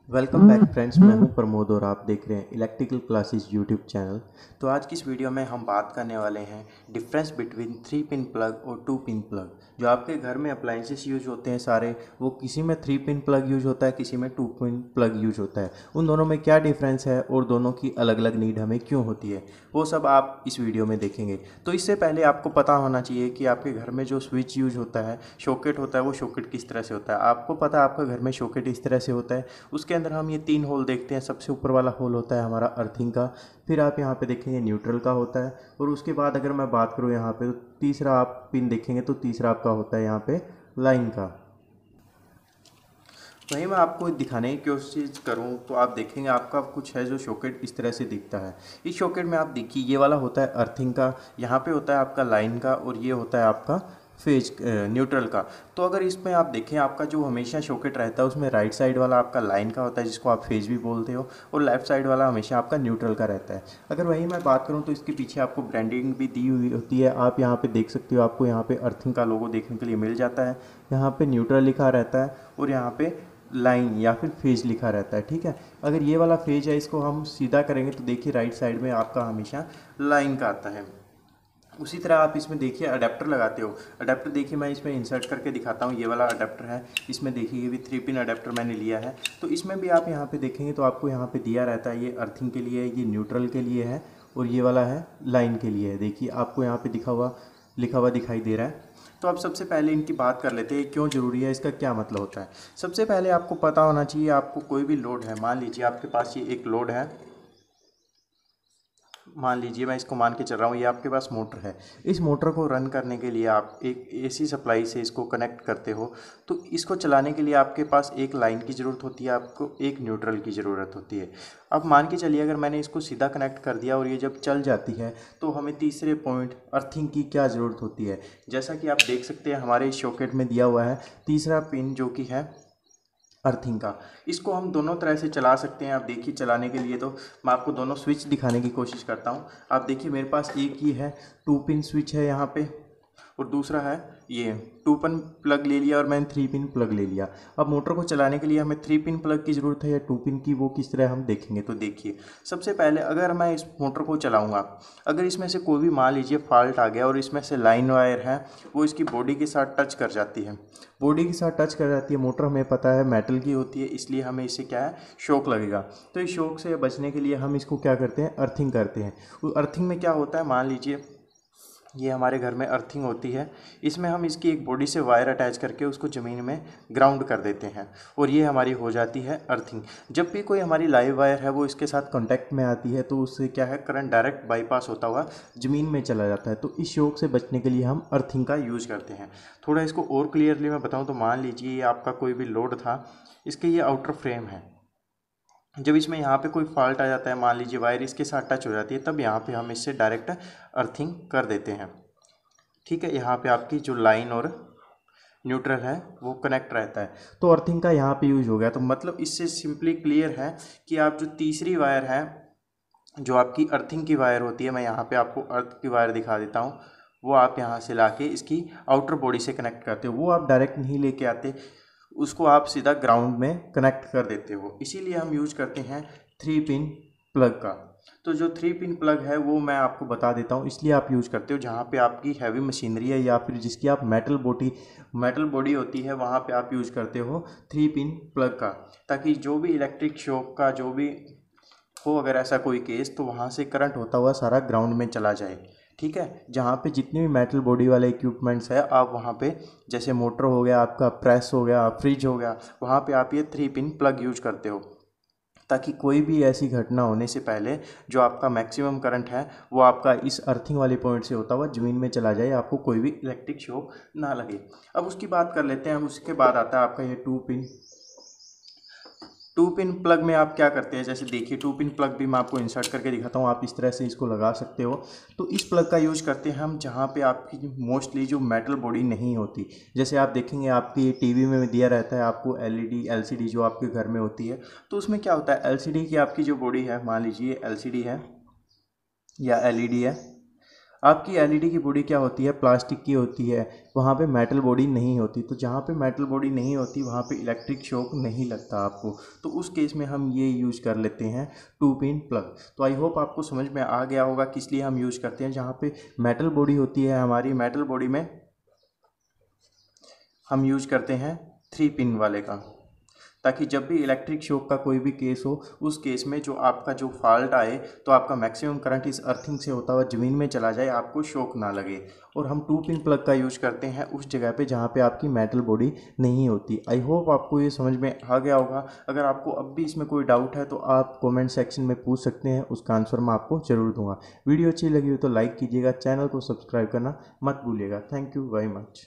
Welcome back friends, मैं हूं प्रमोद और आप देख रहे हैं इलेक्ट्रिकल क्लासेस यूट्यूब चैनल। तो आज की इस वीडियो में हम बात करने वाले हैं डिफरेंस बिटवीन 3 पिन प्लग और 2 पिन प्लग। जो आपके घर में अप्लाइंसेस यूज होते हैं सारे, वो किसी में 3 पिन प्लग यूज होता है, किसी में 2 पिन प्लग यूज होता है। उन दोनों में क्या डिफरेंस है और दोनों की अलग अलग नीड हमें क्यों होती है, वो सब आप इस वीडियो में देखेंगे। तो इससे पहले आपको पता होना चाहिए कि आपके घर में जो स्विच यूज होता है, शॉकेट होता है, वो शॉकेट किस तरह से होता है। आपको पता है आपका घर में शॉकेट इस तरह से होता है। उसके अंदर हम ये 3 होल देखते हैं। सबसे ऊपर वाला होल होता है हमारा अर्थिंग का, फिर आप यहाँ पे देखेंगे न्यूट्रल का होता है, और उसके बाद अगर मैं बात करूँ यहाँ पे, तो तीसरा आप पिन देखेंगे तो तीसरा आपका होता है यहाँ पे लाइन का। वहीं मैं आपको दिखाने की कोशिश करूं तो आप देखेंगे आपका कुछ है जो शॉकेट इस तरह से दिखता है। इस शॉकेट में आप देखिए ये वाला होता है अर्थिंग का, यहाँ पे होता है आपका लाइन का, और ये होता है आपका फेज न्यूट्रल का। तो अगर इसमें आप देखें, आपका जो हमेशा शॉकेट रहता है उसमें राइट साइड वाला आपका लाइन का होता है, जिसको आप फेज भी बोलते हो, और लेफ्ट साइड वाला हमेशा आपका न्यूट्रल का रहता है। अगर वहीं मैं बात करूं तो इसके पीछे आपको ब्रांडिंग भी दी हुई होती है। आप यहाँ पे देख सकते हो, आपको यहाँ पे अर्थिंग का लोगो देखने के लिए मिल जाता है। यहाँ पे न्यूट्रल लिखा रहता है और यहाँ पे लाइन या फिर फेज लिखा रहता है। ठीक है, अगर ये वाला फेज है, इसको हम सीधा करेंगे तो देखिए राइट साइड में आपका हमेशा लाइन का आता है। उसी तरह आप इसमें देखिए अडेप्टर लगाते हो। अडेप्टर देखिए मैं इसमें इंसर्ट करके दिखाता हूँ। ये वाला अडेप्टर है, इसमें देखिए ये भी 3 पिन अडेप्टर मैंने लिया है। तो इसमें भी आप यहाँ पे देखेंगे तो आपको यहाँ पे दिया रहता है, ये अर्थिंग के लिए है, ये न्यूट्रल के लिए है, और ये वाला है लाइन के लिए है। देखिए आपको यहाँ पे लिखा हुआ दिखाई दे रहा है। तो अब सबसे पहले इनकी बात कर लेते हैं, क्यों ज़रूरी है, इसका क्या मतलब होता है। सबसे पहले आपको पता होना चाहिए, आपको कोई भी लोड है, मान लीजिए आपके पास ये एक लोड है, मान लीजिए मैं इसको मान के चल रहा हूँ, ये आपके पास मोटर है। इस मोटर को रन करने के लिए आप एक एसी सप्लाई से इसको कनेक्ट करते हो। तो इसको चलाने के लिए आपके पास एक लाइन की ज़रूरत होती है, आपको एक न्यूट्रल की ज़रूरत होती है। अब मान के चलिए अगर मैंने इसको सीधा कनेक्ट कर दिया और ये जब चल जाती है, तो हमें तीसरे पॉइंट अर्थिंग की क्या ज़रूरत होती है। जैसा कि आप देख सकते हैं हमारे शॉकेट में दिया हुआ है तीसरा पिन, जो कि है अर्थिंग का। इसको हम दोनों तरह से चला सकते हैं। आप देखिए चलाने के लिए तो मैं आपको दोनों स्विच दिखाने की कोशिश करता हूं। आप देखिए मेरे पास एक ही है 2 पिन स्विच है यहाँ पे, और दूसरा है ये 2 पिन प्लग ले लिया, और मैंने 3 पिन प्लग ले लिया। अब मोटर को चलाने के लिए हमें 3 पिन प्लग की ज़रूरत है या 2 पिन की, वो किस तरह हम देखेंगे। तो देखिए सबसे पहले अगर मैं इस मोटर को चलाऊँगा, अगर इसमें से कोई भी मान लीजिए फॉल्ट आ गया और इसमें से लाइन वायर है वो इसकी बॉडी के साथ टच कर जाती है, मोटर हमें पता है मेटल की होती है, इसलिए हमें इससे क्या है, शॉक लगेगा। तो इस शॉक से बचने के लिए हम इसको क्या करते हैं, अर्थिंग करते हैं। अर्थिंग में क्या होता है, मान लीजिए ये हमारे घर में अर्थिंग होती है, इसमें हम इसकी एक बॉडी से वायर अटैच करके उसको ज़मीन में ग्राउंड कर देते हैं, और ये हमारी हो जाती है अर्थिंग। जब भी कोई हमारी लाइव वायर है वो इसके साथ कांटेक्ट में आती है, तो उससे क्या है, करंट डायरेक्ट बाईपास होता हुआ ज़मीन में चला जाता है। तो इस शॉक से बचने के लिए हम अर्थिंग का यूज़ करते हैं। थोड़ा इसको और क्लियरली मैं बताऊँ तो मान लीजिए ये आपका कोई भी लोड था, इसके ये आउटर फ्रेम है। जब इसमें यहाँ पे कोई फॉल्ट आ जाता है, मान लीजिए वायर इसके साथ टच हो जाती है, तब यहाँ पे हम इससे डायरेक्ट अर्थिंग कर देते हैं। ठीक है, यहाँ पे आपकी जो लाइन और न्यूट्रल है वो कनेक्ट रहता है। तो अर्थिंग का यहाँ पे यूज हो गया। तो मतलब इससे सिंपली क्लियर है कि आप जो तीसरी वायर है, जो आपकी अर्थिंग की वायर होती है, मैं यहाँ पे आपको अर्थ की वायर दिखा देता हूँ, वो आप यहाँ से लाके इसकी आउटर बॉडी से कनेक्ट करते हो। वो आप डायरेक्ट नहीं लेके आते, उसको आप सीधा ग्राउंड में कनेक्ट कर देते हो। इसीलिए हम यूज करते हैं 3 पिन प्लग का। तो जो 3 पिन प्लग है वो मैं आपको बता देता हूँ, इसलिए आप यूज करते हो जहाँ पे आपकी हैवी मशीनरी है, या फिर जिसकी आप मेटल बॉडी होती है, वहाँ पे आप यूज करते हो 3 पिन प्लग का, ताकि जो भी इलेक्ट्रिक शॉक का जो भी हो, अगर ऐसा कोई केस, तो वहाँ से करंट होता हुआ सारा ग्राउंड में चला जाए। ठीक है, जहाँ पे जितने भी मेटल बॉडी वाले इक्विपमेंट्स है, आप वहाँ पे, जैसे मोटर हो गया आपका, प्रेस हो गया, फ्रिज हो गया, वहाँ पे आप ये 3 पिन प्लग यूज करते हो, ताकि कोई भी ऐसी घटना होने से पहले जो आपका मैक्सिमम करंट है वो आपका इस अर्थिंग वाले पॉइंट से होता हुआ ज़मीन में चला जाए, आपको कोई भी इलेक्ट्रिक शॉक ना लगे। अब उसकी बात कर लेते हैं हम। उसके बाद आता है आपका ये 2 पिन प्लग में आप क्या करते हैं, जैसे देखिए 2 पिन प्लग भी मैं आपको इंसर्ट करके दिखाता हूँ, आप इस तरह से इसको लगा सकते हो। तो इस प्लग का यूज करते हैं हम जहाँ पे आपकी मोस्टली जो मेटल बॉडी नहीं होती। जैसे आप देखेंगे आपकी टीवी में दिया रहता है आपको एलईडी एलसीडी जो आपके घर में होती है, तो उसमें क्या होता है, एलसीडी की आपकी जो बॉडी है, मान लीजिए एलसीडी है या एलईडी है, आपकी एलईडी की बॉडी क्या होती है, प्लास्टिक की होती है, वहाँ पे मेटल बॉडी नहीं होती। तो जहाँ पे मेटल बॉडी नहीं होती वहाँ पे इलेक्ट्रिक शॉक नहीं लगता आपको। तो उस केस में हम ये यूज़ कर लेते हैं 2 पिन प्लग। तो आई होप आपको समझ में आ गया होगा किस लिए हम यूज़ करते हैं। जहाँ पे मेटल बॉडी होती है, हमारी मेटल बॉडी में हम यूज़ करते हैं 3 पिन वाले का, ताकि जब भी इलेक्ट्रिक शॉक का कोई भी केस हो, उस केस में जो आपका जो फॉल्ट आए तो आपका मैक्सिमम करंट इस अर्थिंग से होता हुआ ज़मीन में चला जाए, आपको शॉक ना लगे। और हम 2 पिन प्लग का यूज़ करते हैं उस जगह पे जहाँ पे आपकी मेटल बॉडी नहीं होती। आई होप आपको ये समझ में आ गया होगा। अगर आपको अब भी इसमें कोई डाउट है तो आप कमेंट सेक्शन में पूछ सकते हैं, उसका आंसर मैं आपको ज़रूर दूंगा। वीडियो अच्छी लगी हो तो लाइक कीजिएगा, चैनल को सब्सक्राइब करना मत भूलिएगा। Thank you very much.